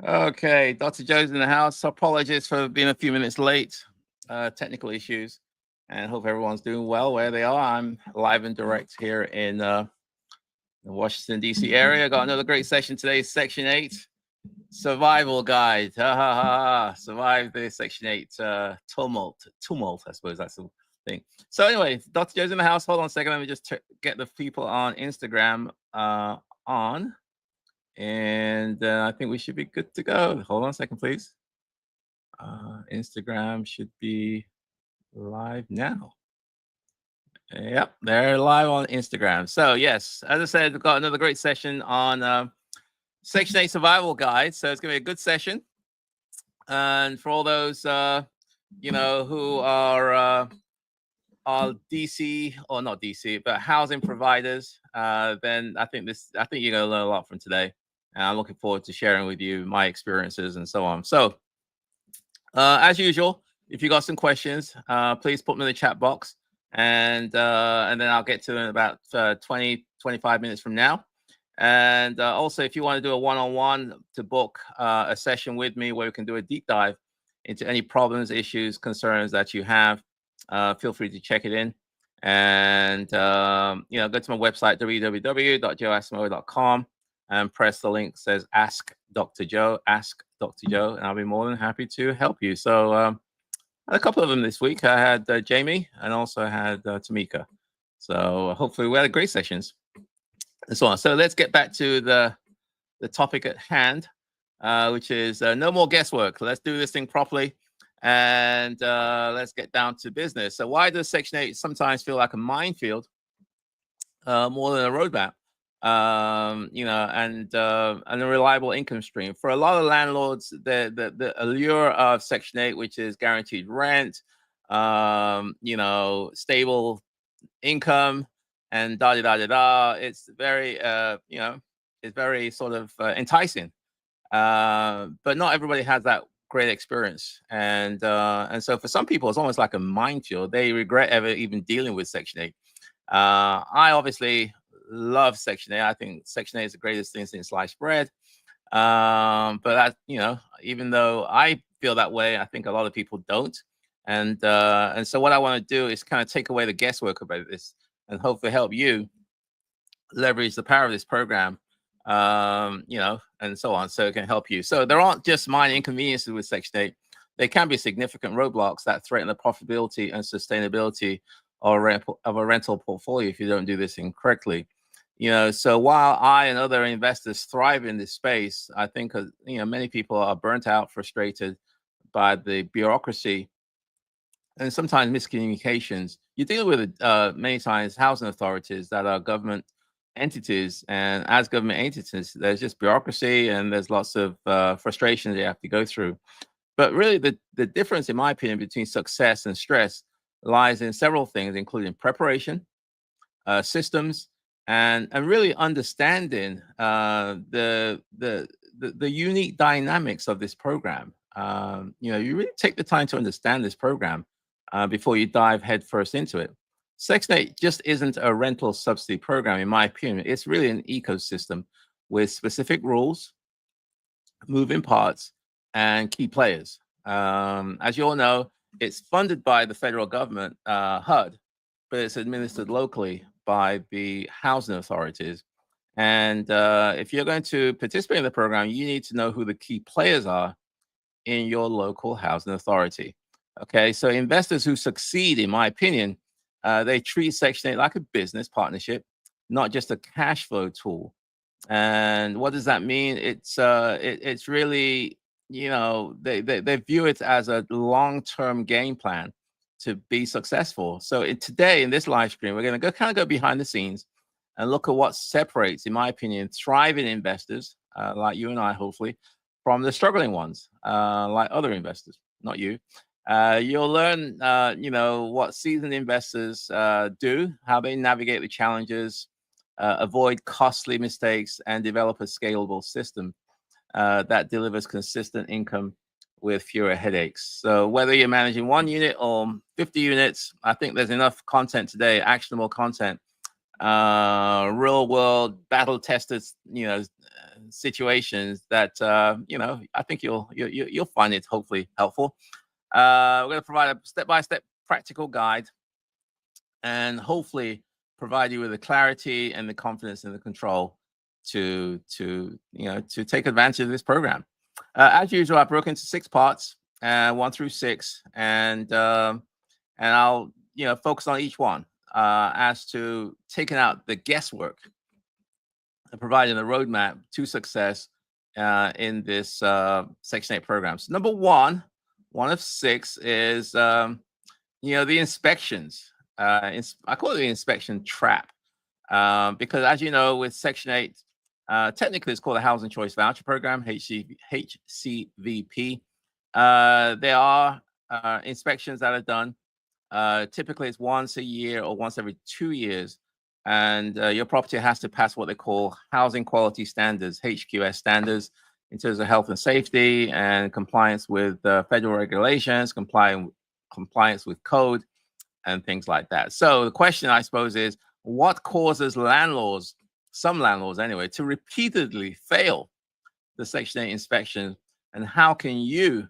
Okay, Dr. Joe's in the house. Apologies for being a few minutes late. Technical issues, and hope everyone's doing well where they are. I'm live and direct here in the Washington D.C. area. Got another great session today. Section 8 survival guide. Ha ha ha! Ha. Survive the Section 8 tumult. I suppose that's the thing. So anyway, Dr. Joe's in the house. Hold on a second. Let me just get the people on Instagram on. And I think we should be good to go. Hold on a second, please. Instagram should be live now. Yep, they're live on Instagram. So yes, as I said, we've got another great session on Section 8 Survival Guide. So it's going to be a good session. And for all those, who are DC or not DC, but housing providers, then I think you're going to learn a lot from today. And I'm looking forward to sharing with you my experiences and so on. So, as usual, if you got some questions, please put them in the chat box, and then I'll get to them in about 25 minutes from now. And also, if you want to do a one-on-one to book a session with me where we can do a deep dive into any problems, issues, concerns that you have, feel free to check it in. And go to my website, www.joeasamoah.com. and press the link that says Ask Dr. Joe, and I'll be more than happy to help you. So I had a couple of them this week. I had Jamie and also had Tamika. So hopefully we had great sessions and so on. So let's get back to the topic at hand, which is no more guesswork. Let's do this thing properly, and let's get down to business. So why does Section 8 sometimes feel like a minefield more than a roadmap? And a reliable income stream for a lot of landlords. The allure of Section 8, which is guaranteed rent, stable income, and it's very it's very sort of enticing, but not everybody has that great experience, and so for some people it's almost like a minefield. They regret ever even dealing with Section 8. I obviously love Section 8. I think Section 8 is the greatest thing since sliced bread. But that, even though I feel that way, I think a lot of people don't. And so what I want to do is kind of take away the guesswork about this and hopefully help you leverage the power of this program, and so on, so it can help you. So there aren't just minor inconveniences with Section 8. They can be significant roadblocks that threaten the profitability and sustainability of a rental portfolio if you don't do this incorrectly. So while I and other investors thrive in this space, I think many people are burnt out, frustrated by the bureaucracy and sometimes miscommunications. You're dealing with many times housing authorities that are government entities, and as government entities, there's just bureaucracy and there's lots of frustrations they have to go through. But really, the difference, in my opinion, between success and stress lies in several things, including preparation, systems, and really understanding the unique dynamics of this program. You really take the time to understand this program before you dive headfirst into it. Section 8 just isn't a rental subsidy program, in my opinion. It's really an ecosystem with specific rules, moving parts, and key players. As you all know, it's funded by the federal government, HUD, but it's administered locally by the housing authorities. And if you're going to participate in the program, you need to know who the key players are in your local housing authority. Okay, so investors who succeed, in my opinion, they treat Section 8 like a business partnership, not just a cash flow tool. And what does that mean? It's really, they view it as a long-term game plan to be successful. So today in this live stream, we're going to go behind the scenes and look at what separates, in my opinion, thriving investors like you and I, hopefully, from the struggling ones like other investors, not you. You'll learn, what seasoned investors do, how they navigate the challenges, avoid costly mistakes, and develop a scalable system that delivers consistent income with fewer headaches. So whether you're managing 1 unit or 50 units, I think there's enough content today, actionable content, real world battle tested, situations that I think you'll find it hopefully helpful. We're going to provide a step-by-step practical guide, and hopefully provide you with the clarity and the confidence and the control to take advantage of this program. As usual, I broke into 6 parts, 1 through 6, and I'll focus on each one as to taking out the guesswork and providing a roadmap to success in this Section 8 program. So number one of 6 is the inspections. I call it the inspection trap because, as you know, with Section 8, technically it's called the Housing Choice Voucher Program, HCVP. There are inspections that are done. Typically, it's once a year or once every 2 years, and your property has to pass what they call housing quality standards, HQS standards, in terms of health and safety and compliance with federal regulations, compliance with code, and things like that. So the question, I suppose, is what causes landlords, some landlords anyway, to repeatedly fail the Section 8 inspection, and how can you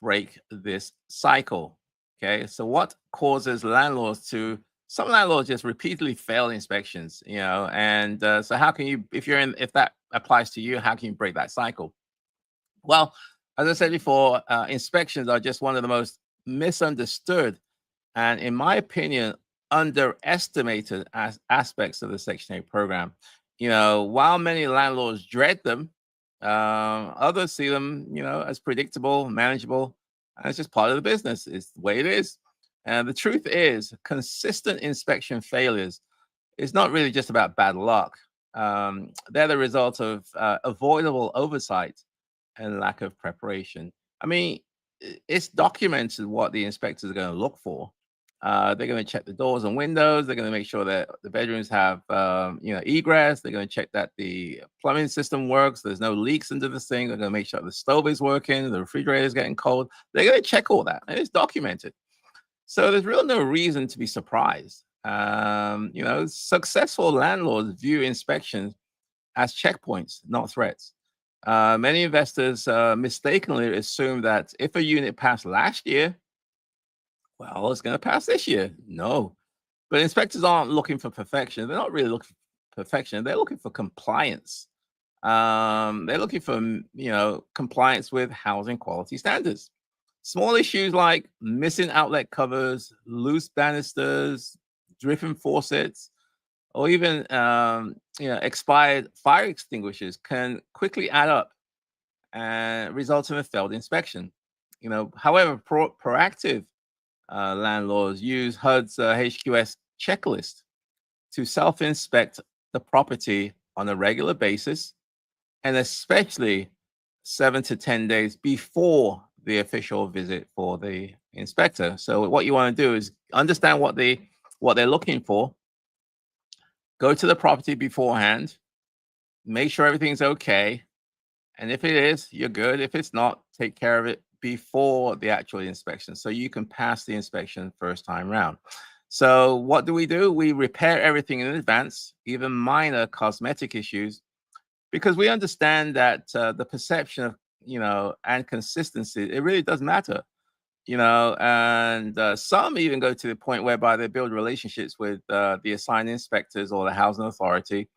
break this cycle? Okay, so what causes landlords to, some landlords just repeatedly fail inspections, and so how can you, if that applies to you, how can you break that cycle? Well, as I said before, inspections are just one of the most misunderstood and, in my opinion, underestimated aspects of the Section 8 program. While many landlords dread them, others see them, as predictable, manageable, and it's just part of the business. It's the way it is. And the truth is, consistent inspection failures is not really just about bad luck. They're the result of avoidable oversight and lack of preparation. I mean, it's documented what the inspectors are going to look for. They're going to check the doors and windows. They're going to make sure that the bedrooms have, egress. They're going to check that the plumbing system works. There's no leaks into the sink. They're going to make sure the stove is working. The refrigerator is getting cold. They're going to check all that, and it's documented. So there's really no reason to be surprised. Successful landlords view inspections as checkpoints, not threats. Many investors mistakenly assume that if a unit passed last year, well, it's going to pass this year. No, but inspectors aren't looking for perfection. They're not really looking for perfection. They're looking for compliance. They're looking for, compliance with housing quality standards. Small issues like missing outlet covers, loose banisters, dripping faucets, or even, expired fire extinguishers can quickly add up and result in a failed inspection. However, proactive landlords use HUD's HQS checklist to self-inspect the property on a regular basis, and especially 7 to 10 days before the official visit for the inspector. So what you want to do is understand what they're looking for. Go to the property beforehand, make sure everything's okay, and if it is, you're good. If it's not, take care of it before the actual inspection, so you can pass the inspection first time round. So what do? We repair everything in advance, even minor cosmetic issues, because we understand that the perception of, and consistency, it really does matter, and some even go to the point whereby they build relationships with the assigned inspectors or the housing authority,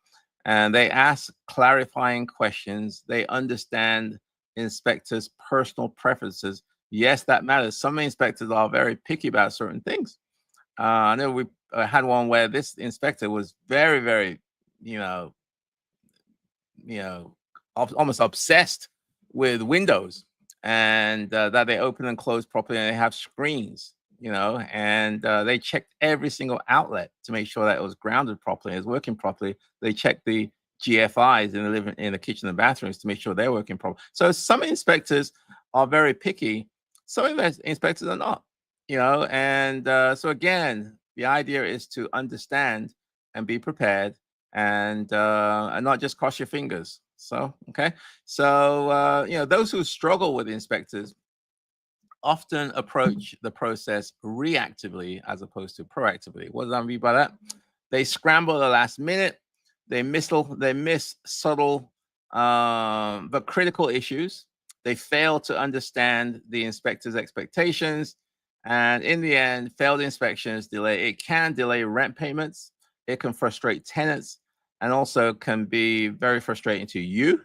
and they ask clarifying questions. They understand inspectors' personal preferences. Yes, that matters. Some inspectors are very picky about certain things. I know we had one where this inspector was very, very, almost obsessed with windows, and that they open and close properly, and they have screens, and they checked every single outlet to make sure that it was grounded properly, it was working properly. They checked the GFIs in the kitchen and bathrooms to make sure they're working properly. So some inspectors are very picky, some inspectors are not, and so again, the idea is to understand and be prepared, and not just cross your fingers. So, okay. So, those who struggle with inspectors often approach the process reactively as opposed to proactively. What does that mean by that? They scramble at the last minute. They miss subtle but critical issues. They fail to understand the inspector's expectations. And in the end, failed inspections delay. It can delay rent payments. It can frustrate tenants and also can be very frustrating to you.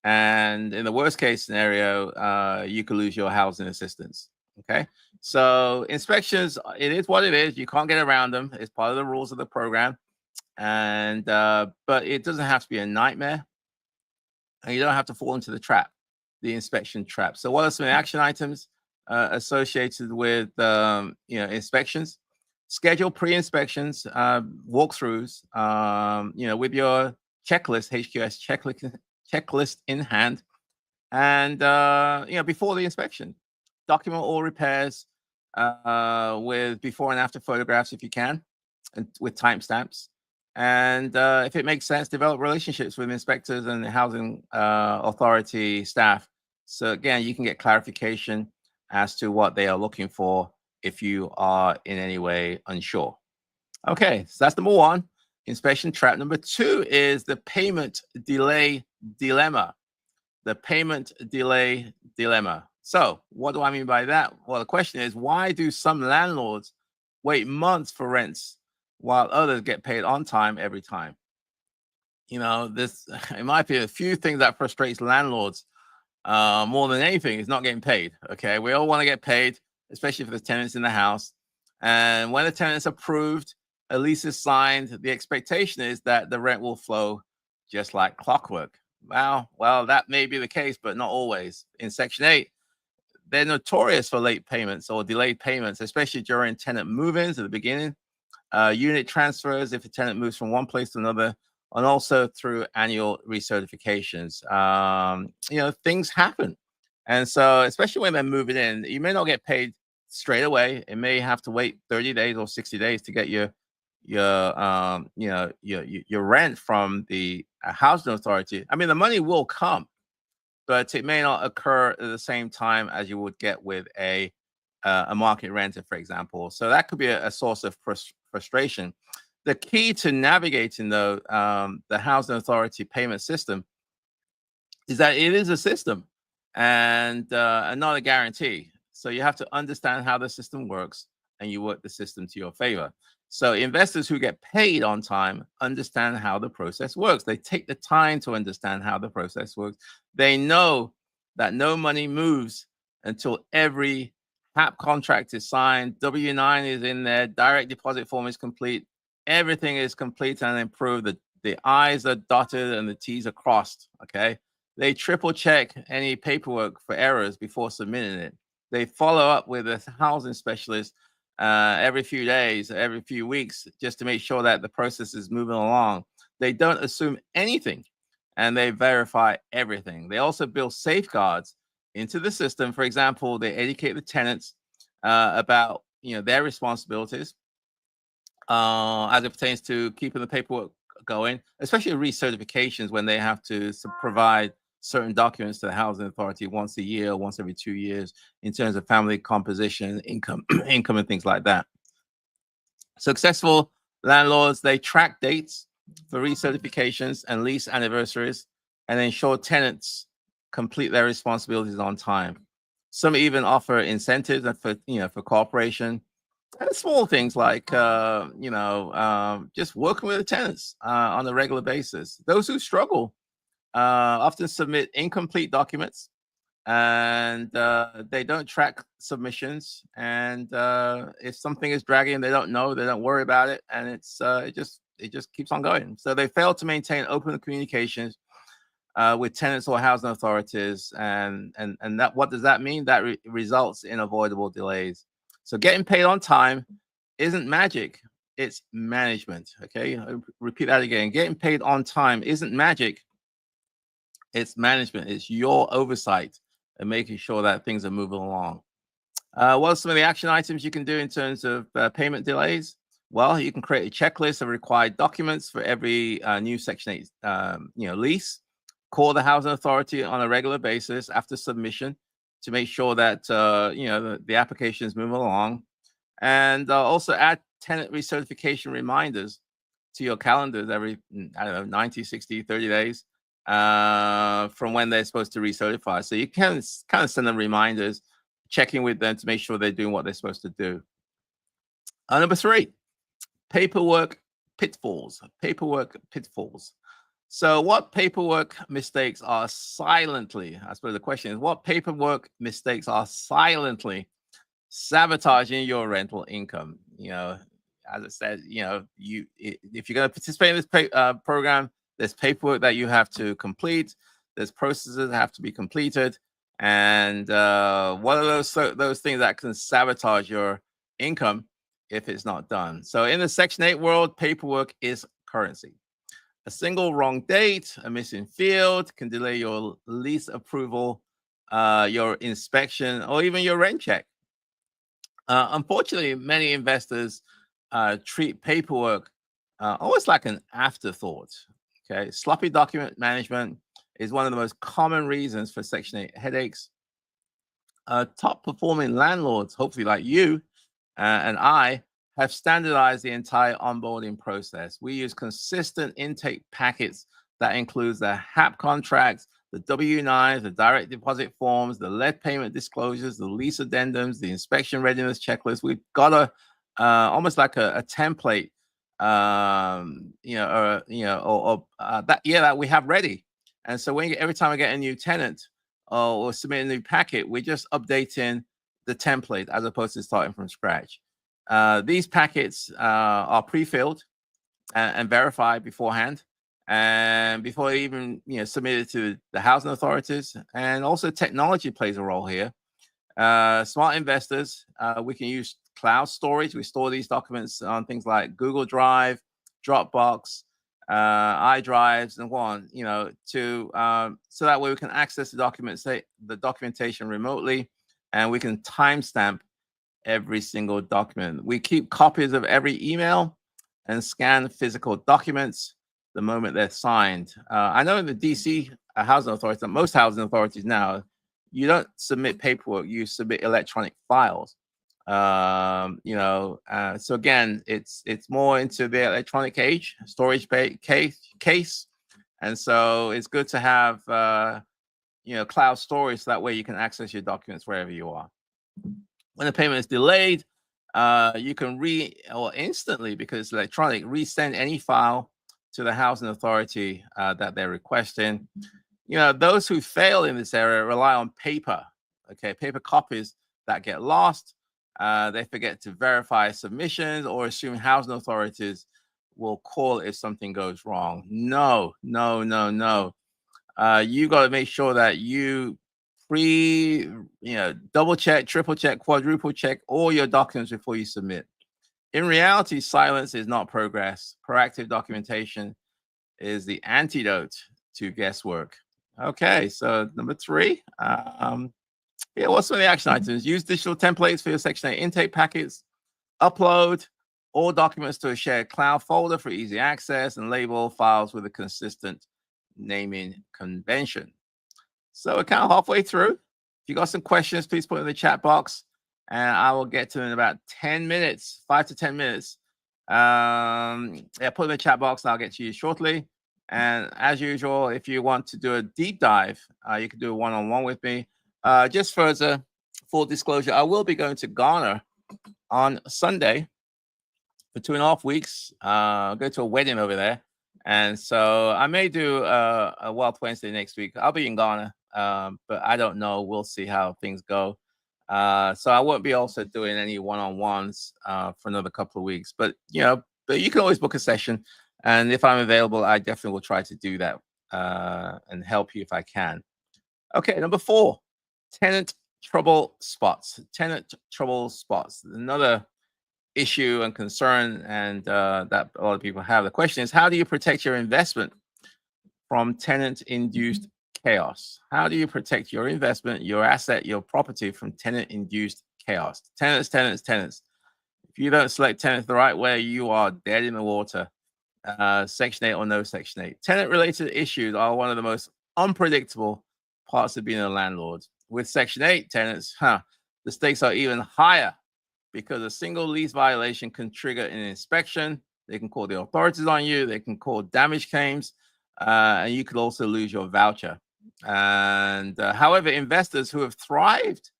And in the worst case scenario, you could lose your housing assistance. Okay. So inspections, it is what it is. You can't get around them. It's part of the rules of the program. And but it doesn't have to be a nightmare, and you don't have to fall into the trap, the inspection trap. So what are some action items associated with inspections? Schedule pre-inspections, walkthroughs, with your checklist, HQS checklist in hand, and before the inspection, document all repairs with before and after photographs if you can, and with timestamps. And if it makes sense, develop relationships with inspectors and the housing authority staff. So again, you can get clarification as to what they are looking for if you are in any way unsure. Okay, so that's number one, inspection trap. Number two is the payment delay dilemma. The payment delay dilemma. So what do I mean by that? Well, the question is, why do some landlords wait months for rents while others get paid on time every time? This, in my opinion, a few things that frustrates landlords more than anything is not getting paid. Okay, we all want to get paid, especially for the tenants in the house. And when the tenant's approved, a lease is signed, the expectation is that the rent will flow just like clockwork. Well, that may be the case, but not always. In Section 8, they're notorious for late payments or delayed payments, especially during tenant move-ins at the beginning, unit transfers if a tenant moves from one place to another, and also through annual recertifications. Things happen. And so, especially when they're moving in, you may not get paid straight away. It may have to wait 30 days or 60 days to get your rent from the housing authority. I mean, the money will come, but it may not occur at the same time as you would get with a market renter, for example. So that could be a source of frustration. The key to navigating the housing authority payment system is that it is a system and not a guarantee. So you have to understand how the system works and you work the system to your favor. So investors who get paid on time understand how the process works. They take the time to understand how the process works. They know that no money moves until every HAP contract is signed, W-9 is in there, direct deposit form is complete, everything is complete and improved. The I's are dotted and the T's are crossed, okay? They triple check any paperwork for errors before submitting it. They follow up with a housing specialist every few days, every few weeks, just to make sure that the process is moving along. They don't assume anything and they verify everything. They also build safeguards into the system. For example, they educate the tenants about their responsibilities as it pertains to keeping the paperwork going, especially recertifications when they have to provide certain documents to the housing authority once a year, once every 2 years, in terms of family composition, income, income, and things like that. Successful landlords, they track dates for recertifications and lease anniversaries and ensure tenants complete their responsibilities on time. Some even offer incentives for cooperation and small things like just working with the tenants on a regular basis. Those who struggle often submit incomplete documents and they don't track submissions. And if something is dragging, they don't know, they don't worry about it, and it just keeps on going. So they fail to maintain open communications with tenants or housing authorities, and that, what does that mean? That results in avoidable delays. So getting paid on time isn't magic, it's management. Okay, I'll repeat that again. Getting paid on time isn't magic, it's management. It's your oversight and making sure that things are moving along. What are some of the action items you can do in terms of payment delays? Well, you can create a checklist of required documents for every new Section 8 lease. Call the housing authority on a regular basis after submission to make sure that the application is moving along. And also add tenant recertification reminders to your calendars every, 90, 60, 30 days. from when they're supposed to recertify. So you can kind of send them reminders, checking with them to make sure they're doing what they're supposed to do. Number 3, paperwork pitfalls. Paperwork pitfalls. So what paperwork mistakes are silently, I suppose the question is, what paperwork mistakes are silently sabotaging your rental income? As I said, if you're going to participate in this program, there's paperwork that you have to complete. There's processes that have to be completed. And what are those things that can sabotage your income if it's not done? So in the Section 8 world, paperwork is currency. A single wrong date, a missing field can delay your lease approval, your inspection, or even your rent check. Unfortunately, many investors treat paperwork almost like an afterthought. Okay, sloppy document management is one of the most common reasons for Section 8 headaches. Top performing landlords, hopefully like you and I, have standardized the entire onboarding process. We use consistent intake packets that includes the HAP contracts, the W-9s, the direct deposit forms, the lead payment disclosures, the lease addendums, the inspection readiness checklist. We've got almost like a template, that we have ready. And so every time I get a new tenant or submit a new packet, we're just updating the template as opposed to starting from scratch. These packets are pre-filled and verified beforehand, and before even submitted to the housing authorities. And also technology plays a role here. Smart investors, we can use cloud storage. We store these documents on things like Google Drive, Dropbox, iDrives, and so on, so that way we can access the documentation remotely, and we can timestamp every single document. We keep copies of every email and scan physical documents the moment they're signed. I know in the DC housing authorities, most housing authorities now, you don't submit paperwork, you submit electronic files. So again, it's more into the electronic age, storage case. And so it's good to have cloud storage, so that way you can access your documents wherever you are. When the payment is delayed, you can instantly, because it's electronic, resend any file to the housing authority that they're requesting. Those who fail in this area rely on paper copies that get lost. They forget to verify submissions or assume housing authorities will call if something goes wrong. No. You got to make sure that you double check, triple check, quadruple check all your documents before you submit. In reality, silence is not progress. Proactive documentation is the antidote to guesswork. Okay, so number 3, what's some of the action items? Use digital templates for your Section 8 intake packets. Upload all documents to a shared cloud folder for easy access, and label files with a consistent naming convention. So we're kind of halfway through. If you got some questions, please put in the chat box, and I will get to them in about 10 minutes, 5 to 10 minutes. Put in the chat box, and I'll get to you shortly. And as usual, if you want to do a deep dive, you can do a one-on-one with me. Just for full disclosure, I will be going to Ghana on Sunday for 2.5 weeks. I'll go to a wedding over there. And so I may do a Wealth Wednesday next week. I'll be in Ghana, but I don't know. We'll see how things go. So I won't be also doing any one-on-ones for another couple of weeks. But you can always book a session. And if I'm available, I definitely will try to do that and help you if I can. Okay, number 4, tenant trouble spots. Tenant trouble spots. Another issue and concern, and that a lot of people have. The question is, how do you protect your investment from tenant-induced chaos? How do you protect your investment, your asset, your property from tenant-induced chaos? Tenants. If you don't select tenants the right way, you are dead in the water. Section 8 or no Section 8. Tenant-related issues are one of the most unpredictable parts of being a landlord. With Section 8 tenants, the stakes are even higher, because a single lease violation can trigger an inspection. They can call the authorities on you. They can call damage claims. and you could also lose your voucher. And however, investors who have thrived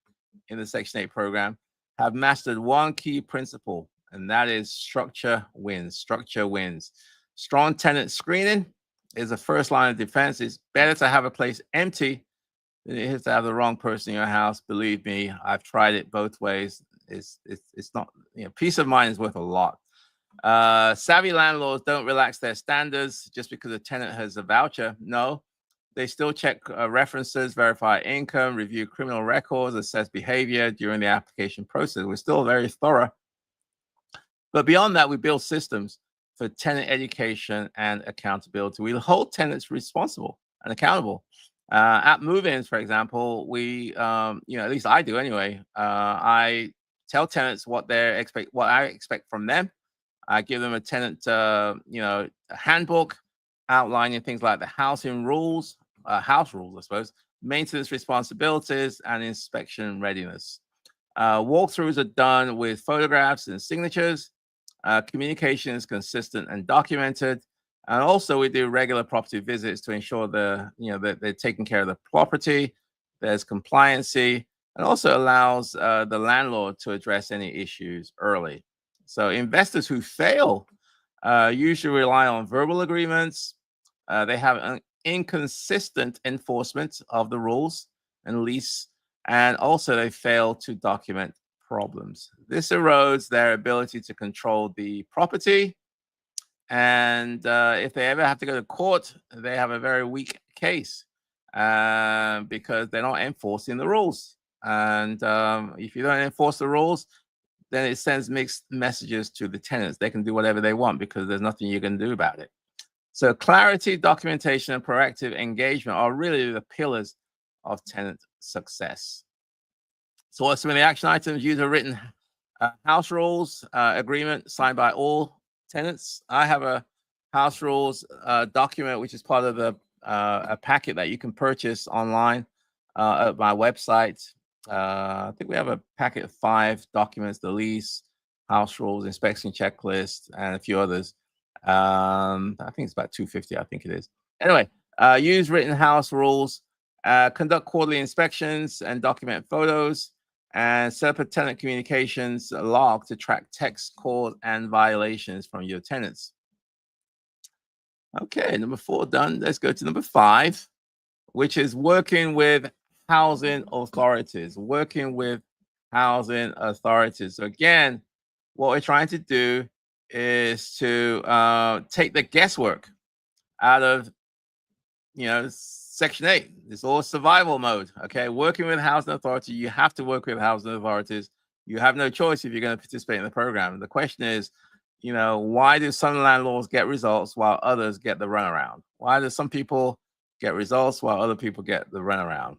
in the Section 8 program have mastered one key principle, and that is structure wins. Structure wins. Strong tenant screening is the first line of defense. It's better to have a place empty than it is to have the wrong person in your house. Believe me, I've tried it both ways. It's not, peace of mind is worth a lot. Savvy landlords don't relax their standards just because a tenant has a voucher. No, they still check references, verify income, review criminal records, assess behavior during the application process. We're still very thorough. But beyond that, we build systems for tenant education and accountability. We hold tenants responsible and accountable. At move-ins, for example, we, at least I do anyway. I tell tenants what I expect from them. I give them a tenant, a handbook outlining things like the house rules, I suppose, maintenance responsibilities, and inspection readiness. Walkthroughs are done with photographs and signatures. Communication is consistent and documented. And also, we do regular property visits to ensure that they're taking care of the property. There's compliancy, and also allows the landlord to address any issues early. So investors who fail usually rely on verbal agreements. They have an inconsistent enforcement of the rules and lease, and also they fail to document problems. This erodes their ability to control the property. And if they ever have to go to court, they have a very weak case because they're not enforcing the rules. And if you don't enforce the rules, then it sends mixed messages to the tenants. They can do whatever they want because there's nothing you can do about it. So clarity, documentation, and proactive engagement are really the pillars of tenant success. So what's some of the action items? Use a written house rules agreement signed by all tenants. I have a house rules document, which is part of a packet that you can purchase online at my website. I think we have a packet of 5 documents: the lease, house rules, inspection checklist, and a few others. I think it's about $250. I think it is. Anyway, use written house rules, conduct quarterly inspections, and document photos, and set up a tenant communications log to track text, calls, and violations from your tenants. Okay, number 4 done. Let's go to number 5, which is working with housing authorities. Working with housing authorities. So again, what we're trying to do is to take the guesswork out of Section 8. It's all survival mode. Okay, working with housing authority, you have to work with housing authorities. You have no choice if you're going to participate in the program. The question is, why do some landlords get results while others get the runaround? Why do some people get results while other people get the runaround?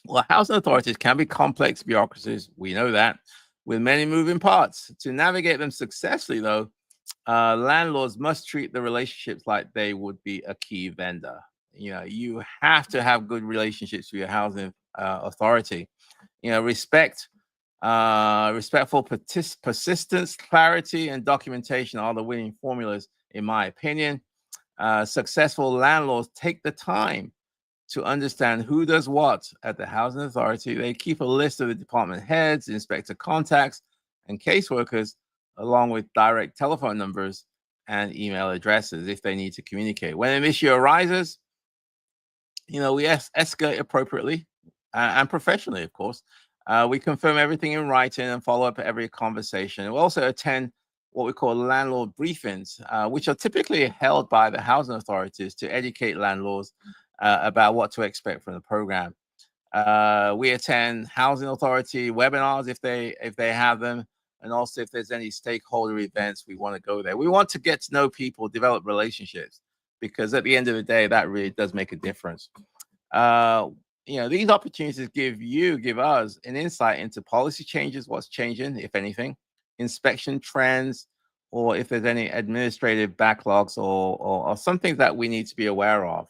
Well, housing authorities can be complex bureaucracies. We know that, with many moving parts. To navigate them successfully, though, landlords must treat the relationships like they would be a key vendor. You have to have good relationships with your housing authority. Respectful persistence, clarity, and documentation are the winning formulas, in my opinion. Successful landlords take the time to understand who does what at the housing authority. They keep a list of the department heads, inspector contacts, and caseworkers, along with direct telephone numbers and email addresses if they need to communicate. When an issue arises, we escalate appropriately and professionally, of course. We confirm everything in writing and follow up every conversation. We also attend what we call landlord briefings, which are typically held by the housing authorities to educate landlords about what to expect from the program. We attend housing authority webinars if they have them, and also if there's any stakeholder events, we want to go there. We want to get to know people, develop relationships, because at the end of the day, that really does make a difference. These opportunities give us an insight into policy changes, what's changing, if anything, inspection trends, or if there's any administrative backlogs or some things that we need to be aware of.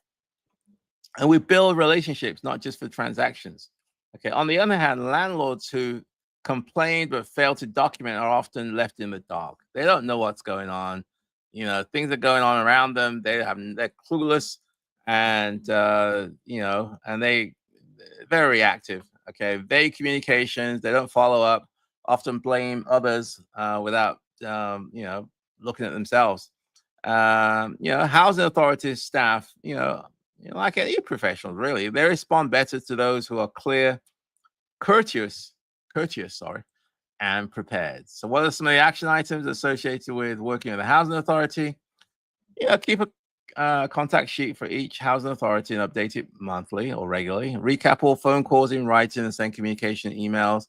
And we build relationships, not just for transactions. Okay. On the other hand, landlords who complain but fail to document are often left in the dark. They don't know what's going on. things are going on around them. They're clueless, and and they're very reactive. Okay, vague communications. They don't follow up. Often blame others without looking at themselves. Housing authority staff, like any professionals, really, they respond better to those who are clear, courteous, sorry, and prepared. So, what are some of the action items associated with working with the housing authority? Keep a contact sheet for each housing authority and update it monthly or regularly. Recap all phone calls in writing and send communication emails,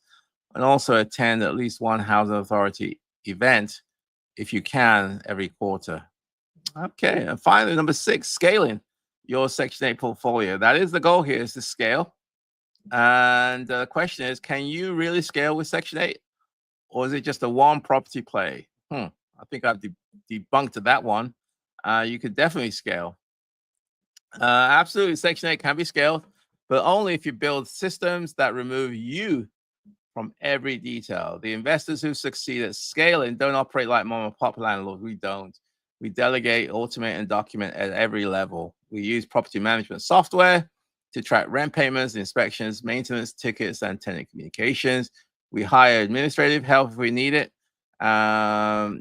and also attend at least one housing authority event if you can every quarter. Okay, and finally, number 6, scaling your Section 8 portfolio. That is the goal here, is to scale. And the question is, can you really scale with Section 8? Or is it just a one property play? I think I've debunked that one. You could definitely scale. Absolutely, Section 8 can be scaled, but only if you build systems that remove you from every detail. The investors who succeed at scaling don't operate like mom and pop landlords. We don't. We delegate, automate, and document at every level. We use property management software to track rent payments, inspections, maintenance, tickets, and tenant communications. We hire administrative help if we need it. Some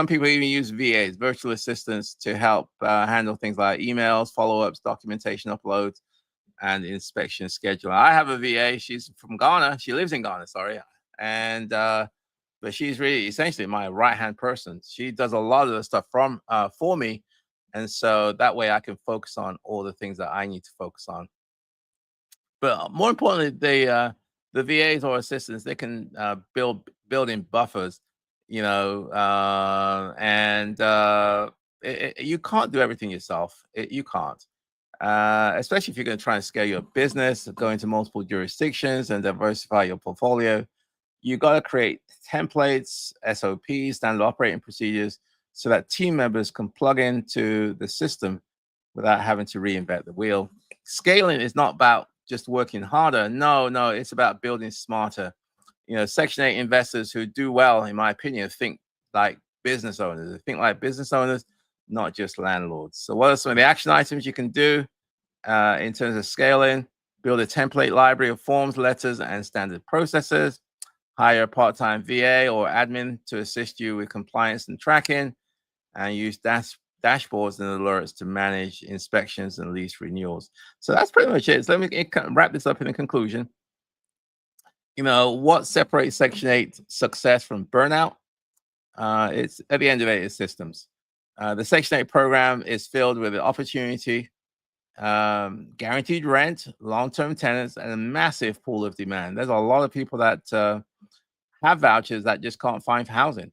people even use VAs, virtual assistants, to help handle things like emails, follow-ups, documentation uploads, and inspection schedule. I have a VA. She's from Ghana. She lives in Ghana, sorry. And but she's really essentially my right-hand person. She does a lot of the stuff for me. And so that way I can focus on all the things that I need to focus on. But more importantly, the VAs or assistants, they can build in buffers, you can't do everything yourself. You can't. Especially if you're going to try and scale your business, go into multiple jurisdictions and diversify your portfolio. You got to create templates, SOPs, standard operating procedures, so that team members can plug into the system without having to reinvent the wheel. Scaling is not about just working harder. No, it's about building smarter. Section 8 investors who do well, in my opinion, think like business owners. They think like business owners, not just landlords. So what are some of the action items you can do in terms of scaling? Build a template library of forms, letters, and standard processes. Hire a part-time VA or admin to assist you with compliance and tracking, and use dashboards and alerts to manage inspections and lease renewals. So that's pretty much it. So let me wrap this up in a conclusion. What separates Section 8 success from burnout? It's at the end of it is systems. The Section 8 program is filled with the opportunity, guaranteed rent, long-term tenants, and a massive pool of demand. There's a lot of people that have vouchers that just can't find housing.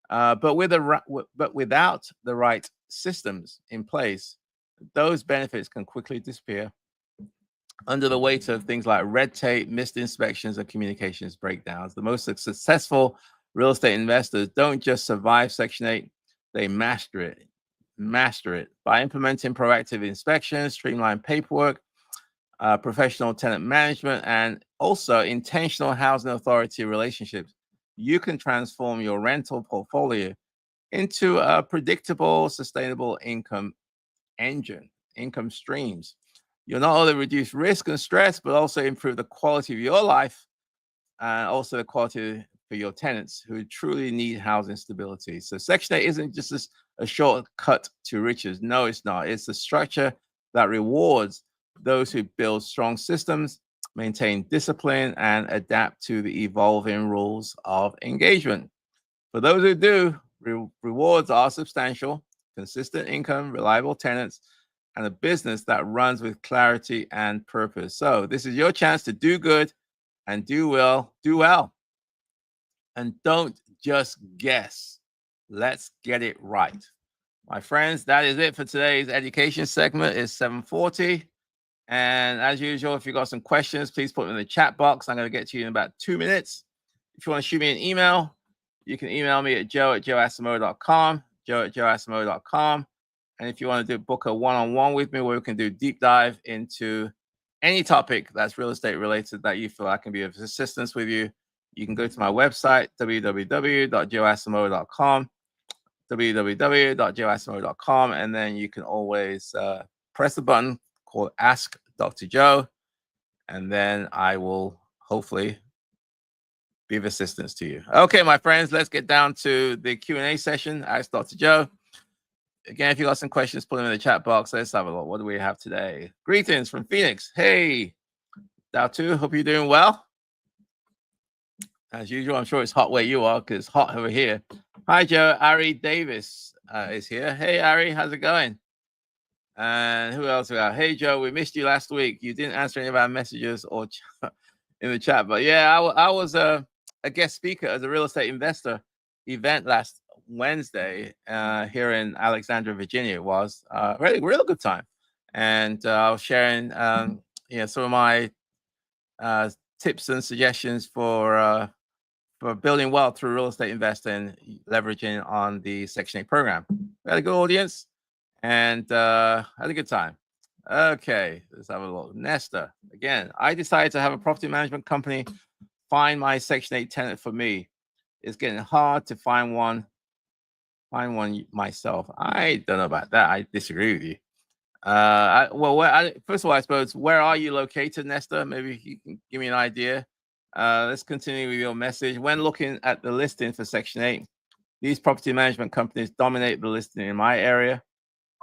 But without the right systems in place, those benefits can quickly disappear under the weight of things like red tape, missed inspections, and communications breakdowns. The most successful real estate investors don't just survive Section 8, they master it by implementing proactive inspections, streamlined paperwork, professional tenant management, and also intentional housing authority relationships. You can transform your rental portfolio into a predictable, sustainable income streams. You'll not only reduce risk and stress, but also improve the quality of your life and also the quality for your tenants who truly need housing stability. So Section 8 isn't just a shortcut to riches. No, it's not. It's a structure that rewards those who build strong systems, maintain discipline, and adapt to the evolving rules of engagement. For those who do, rewards are substantial: consistent income, reliable tenants, and a business that runs with clarity and purpose. So this is your chance to do good and do well. And don't just guess. Let's get it right. My friends, that is it for today's education segment. It's 7:40. And as usual, if you've got some questions, please put them in the chat box. I'm going to get to you in about 2 minutes. If you want to shoot me an email, you can email me at joe@joeasamoah.com, joe@joeasamoah.com. And if you want to book a one-on-one with me where we can do deep dive into any topic that's real estate related that you feel I can be of assistance with you, you can go to my website, www.joeasamoah.com. www.joeasimov.com, and then you can always press the button called Ask Dr. Joe, and then I will hopefully be of assistance to you. Okay, my friends, let's get down to the Q&A session. Ask Dr. Joe. Again, if you got some questions, put them in the chat box. Let's have a look. What do we have today? Greetings from Phoenix. Hey, Dao2, hope you're doing well. As usual, I'm sure it's hot where you are because it's hot over here. Hi, Joe. Ari Davis is here. Hey, Ari, how's it going? And who else we got? Hey, Joe, we missed you last week. You didn't answer any of our messages or in the chat. But yeah, I was a guest speaker as a real estate investor event last Wednesday here in Alexandria, Virginia. It was really good time. And I was sharing some of my tips and suggestions for building wealth through real estate investing, leveraging on the Section 8 program. We had a good audience and had a good time. Okay, let's have a look. Nesta, again, I decided to have a property management company find my Section 8 tenant for me. It's getting hard to find one myself. I don't know about that. I disagree with you. First of all, I suppose, where are you located, Nesta? Maybe you can give me an idea. Let's continue with your message. When looking at the listing for Section 8, these property management companies dominate the listing in my area.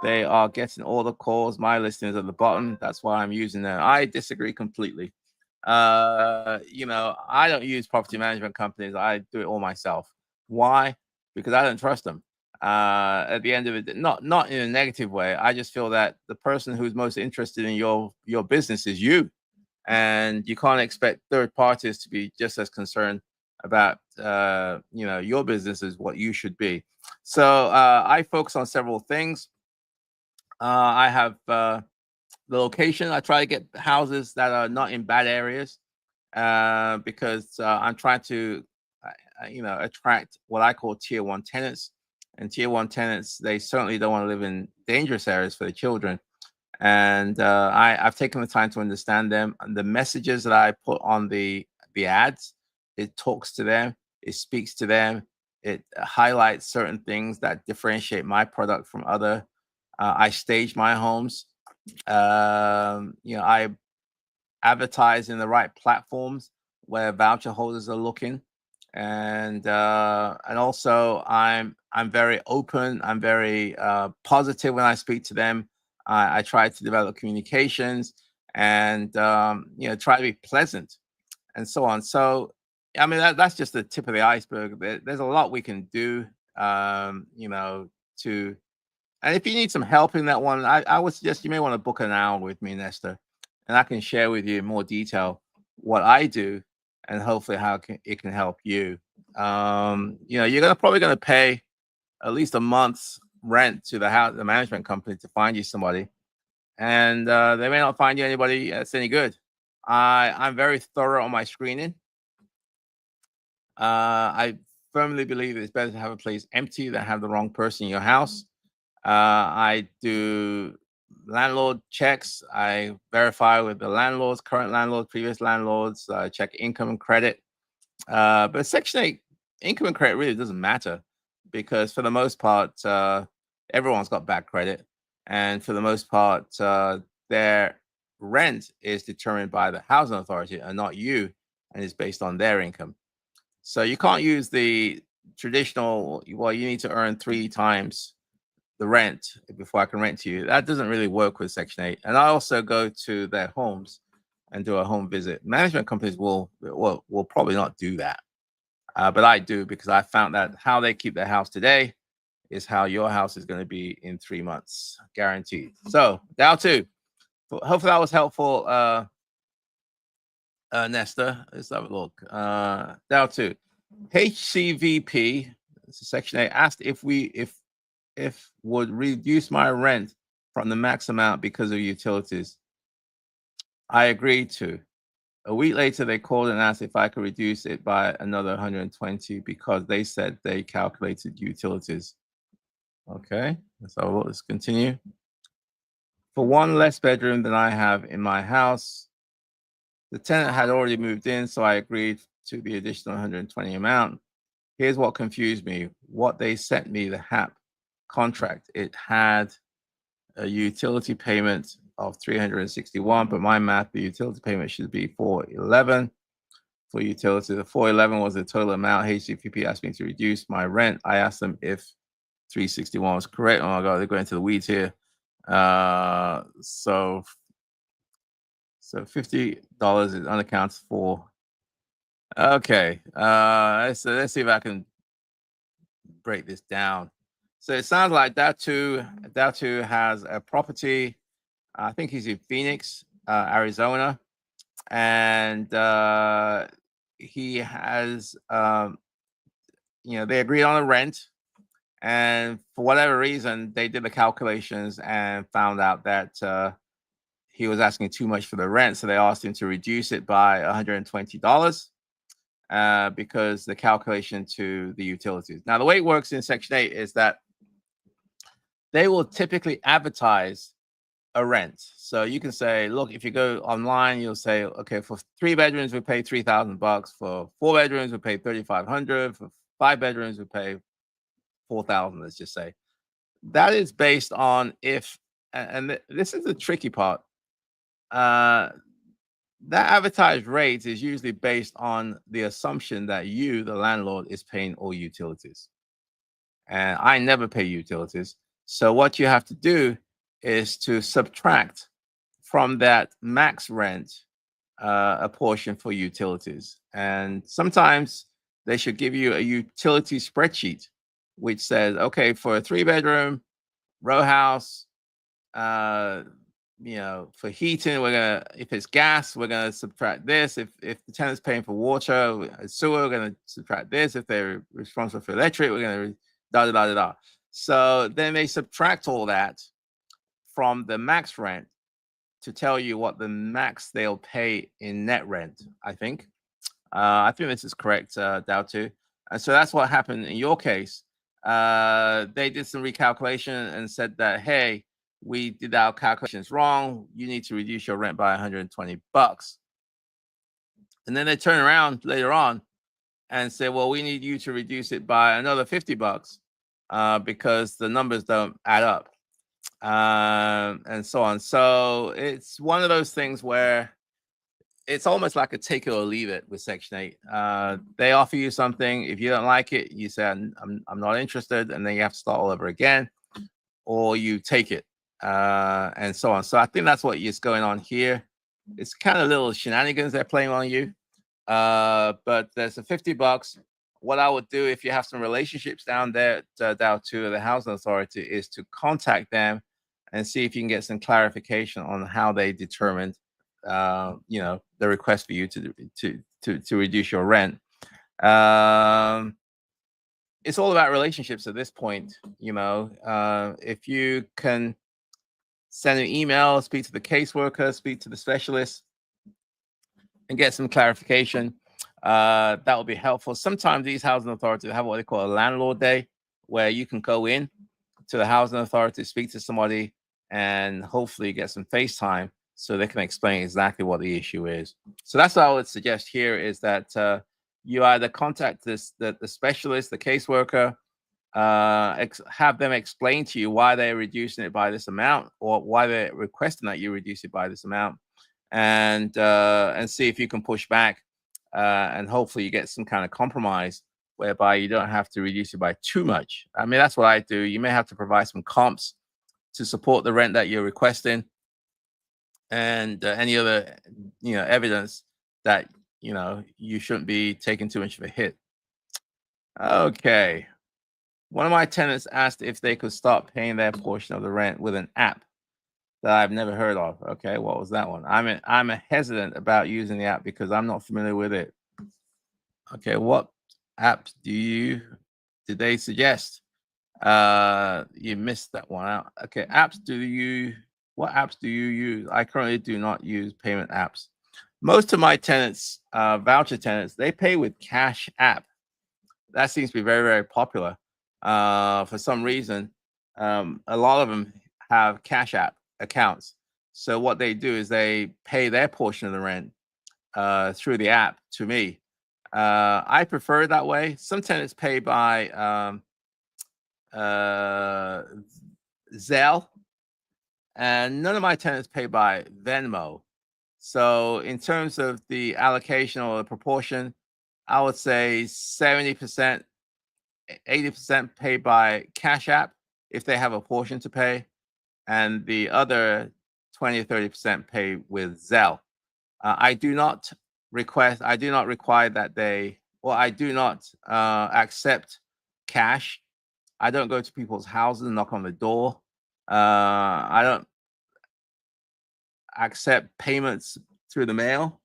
They are getting all the calls. My listing is at the bottom. That's why I'm using them. I disagree completely. I don't use property management companies. I do it all myself. Why? Because I don't trust them. At the end of it, not in a negative way. I just feel that the person who's most interested in your business is you. And you can't expect third parties to be just as concerned about your business as what you should be. So I focus on several things. I have the location. I try to get houses that are not in bad areas because I'm trying to attract what I call tier 1 tenants. And tier 1 tenants, they certainly don't want to live in dangerous areas for the children. And I've taken the time to understand them. And the messages that I put on the ads, it talks to them, it speaks to them, it highlights certain things that differentiate my product from other. I stage my homes. I advertise in the right platforms where voucher holders are looking, and also I'm very open. I'm very positive when I speak to them. I try to develop communications and try to be pleasant and so on. So I mean that's just the tip of the iceberg. There's a lot we can do, and if you need some help in that one, I would suggest you may want to book an hour with me, Nesta, and I can share with you in more detail what I do and hopefully how it can help you. You're probably going to pay at least a month's rent to the management company to find you somebody, and they may not find you anybody that's any good. I'm very thorough on my screening. I firmly believe it's better to have a place empty than have the wrong person in your house. I do landlord checks. I verify with the landlords, current landlords, previous landlords, check income and credit. But Section 8 income and credit really doesn't matter because for the most part, everyone's got bad credit. And for the most part, their rent is determined by the housing authority and not you, and is based on their income. So you can't use the traditional, well, you need to earn 3 times the rent before I can rent to you. That doesn't really work with Section 8. And I also go to their homes and do a home visit. Management companies will probably not do that. But I do, because I found that how they keep their house today is how your house is going to be in 3 months, guaranteed. So Dow2, hopefully that was helpful. Nesta, let's have a look. Dow2, HCVP, Section 8, asked if would reduce my rent from the max amount because of utilities. I agreed to. A week later, they called and asked if I could reduce it by another 120 because they said they calculated utilities. Okay, so let's continue. For one less bedroom than I have in my house, the tenant had already moved in, so I agreed to the additional 120 amount. Here's what confused me. What they sent me, the HAP, contract, it had a utility payment of 361, but my math, the utility payment should be 411 for utility. The 411 was the total amount. HCPP asked me to reduce my rent. I asked them if 361 was correct. Oh my God, they're going into the weeds here. So $50 is unaccounted for. Okay, let's see if I can break this down. So it sounds like Datu has a property. I think he's in Phoenix, Arizona, and he has, they agreed on a rent, and for whatever reason, they did the calculations and found out that he was asking too much for the rent, so they asked him to reduce it by $120. Because the calculation to the utilities. Now, the way it works in Section 8 is that they will typically advertise a rent. So you can say, look, if you go online, you'll say, okay, for 3 bedrooms, we pay $3,000. For 4 bedrooms, we pay $3,500. For 5 bedrooms, we pay $4,000, let's just say. That is based on and this is the tricky part. That advertised rate is usually based on the assumption that you, the landlord, is paying all utilities. And I never pay utilities. So what you have to do is to subtract from that max rent a portion for utilities. And sometimes they should give you a utility spreadsheet, which says, okay, for a 3-bedroom row house, for heating, if it's gas, we're gonna subtract this. If the tenant's paying for water, sewer, we're gonna subtract this. If they're responsible for electric, we're gonna da. So then they subtract all that from the max rent to tell you what the max they'll pay in net rent. I think this is correct, Dao. And so that's what happened in your case. They did some recalculation and said that, hey, we did our calculations wrong. You need to reduce your rent by $120. And then they turn around later on and say, well, we need you to reduce it by another $50 because the numbers don't add up, and so on. So it's one of those things where it's almost like a take it or leave it with Section 8. They offer you something. If you don't like it, you say, I'm not interested, and then you have to start all over again, or you take it. And so on. So I think that's what is going on here. It's kind of little shenanigans they're playing on you. But there's a $50. What I would do if you have some relationships down there, down to the housing authority, is to contact them and see if you can get some clarification on how they determined, the request for you to reduce your rent. It's all about relationships at this point. If you can send an email, speak to the caseworker, speak to the specialist, and get some clarification, that will be helpful. Sometimes these housing authorities have what they call a landlord day, where you can go in to the housing authority, speak to somebody, and hopefully get some FaceTime so they can explain exactly what the issue is. So that's what I would suggest here, is that you either contact the specialist, the caseworker, have them explain to you why they're reducing it by this amount, or why they're requesting that you reduce it by this amount, and see if you can push back, and hopefully you get some kind of compromise whereby you don't have to reduce it by too much. I mean, that's what I do. You may have to provide some comps to support the rent that you're requesting, and any other evidence that you shouldn't be taking too much of a hit. Okay. One of my tenants asked if they could start paying their portion of the rent with an app that I've never heard of. Okay, what was that one? I'm hesitant about using the app because I'm not familiar with it. Okay, what apps did they suggest? You missed that one out. Okay, what apps do you use? I currently do not use payment apps. Most of my tenants, voucher tenants, they pay with Cash App. That seems to be very, very popular. For some reason, a lot of them have Cash App accounts. So what they do is they pay their portion of the rent through the app to me. I prefer it that way. Some tenants pay by Zelle, and none of my tenants pay by Venmo. So in terms of the allocation or the proportion, I would say 70%, 80% pay by Cash App if they have a portion to pay, and the other 20 or 30% pay with Zelle. I do not require that they, or I do not accept cash. I don't go to people's houses and knock on the door. I don't accept payments through the mail.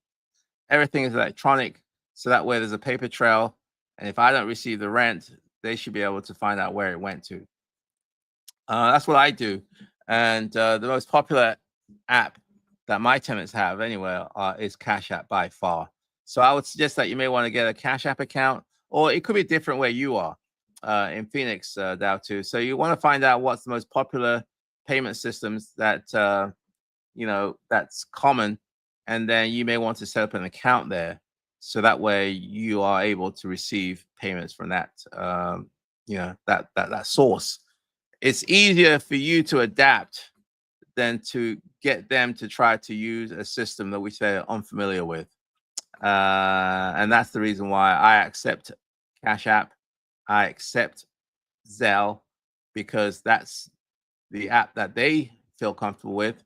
Everything is electronic, so that way there's a paper trail. And if I don't receive the rent, they should be able to find out where it went to. That's what I do. And the most popular app that my tenants have anywhere is Cash App by far. So I would suggest that you may want to get a Cash App account, or it could be different where you are in Phoenix, Dow too. So you want to find out what's the most popular payment systems that that's common, and then you may want to set up an account there, so that way you are able to receive payments from that that source. It's easier for you to adapt than to get them to try to use a system that which they're unfamiliar with. And that's the reason why I accept Cash App, I accept Zelle, because that's the app that they feel comfortable with.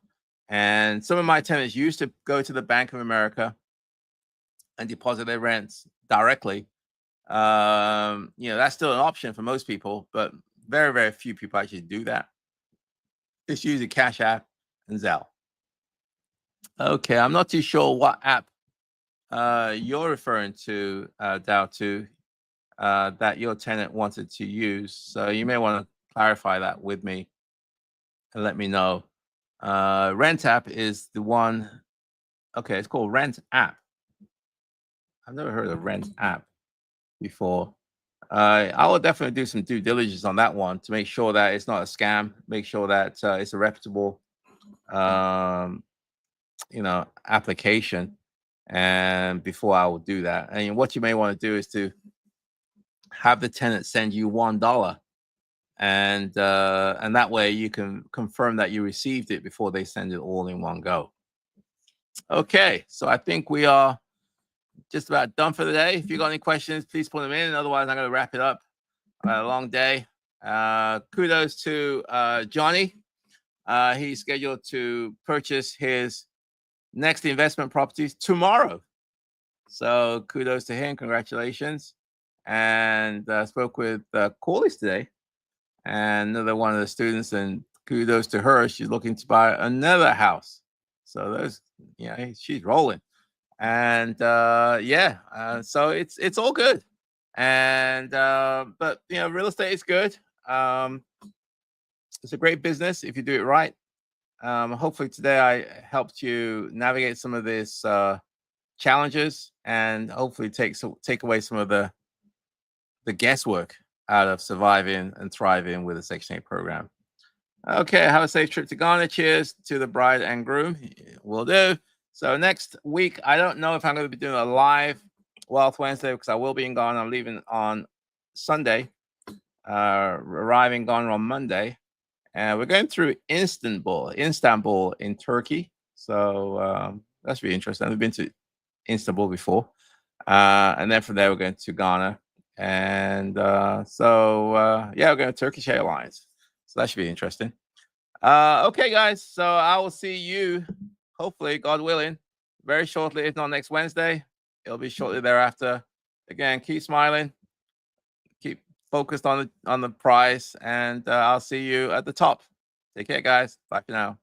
And some of my tenants used to go to the Bank of America and deposit their rents directly. That's still an option for most people, but very, very few people actually do that. It's usually Cash App and Zelle. Okay, I'm not too sure what app you're referring to, Dow, that your tenant wanted to use. So you may want to clarify that with me and let me know. Rent app is the one. Okay, it's called Rent app. I've never heard of Rent app before. I will definitely do some due diligence on that one to make sure that it's not a scam, make sure that it's a reputable application, and before I will do that. And what you may want to do is to have the tenant send you $1, and that way you can confirm that you received it before they send it all in one go. Okay, so I think we are just about done for the day. If you got any questions, please put them in. Otherwise, I'm going to wrap it up. A long day. Kudos to Johnny. He's scheduled to purchase his next investment properties tomorrow. So kudos to him. Congratulations. And spoke with Corliss today, and another one of the students, and kudos to her. She's looking to buy another house. So there's, she's rolling. And so it's all good. And but real estate is good. It's a great business if you do it right. Hopefully today I helped you navigate some of these challenges, and hopefully take away some of the guesswork out of surviving and thriving with a Section 8 program. Okay, have a safe trip to Ghana. Cheers to the bride and groom. Will do. So next week, I don't know if I'm going to be doing a live Wealth Wednesday, because I will be in Ghana. I'm leaving on Sunday, arriving Ghana on Monday. And we're going through Istanbul in Turkey. So that's really interesting. I've been to Istanbul before. And then from there, we're going to Ghana. And we're going to Turkish Airlines. So that should be interesting. Okay, guys. So I will see you, hopefully, God willing, very shortly. If not next Wednesday, it'll be shortly thereafter. Again, keep smiling, keep focused on the prize, and I'll see you at the top. Take care, guys. Bye for now.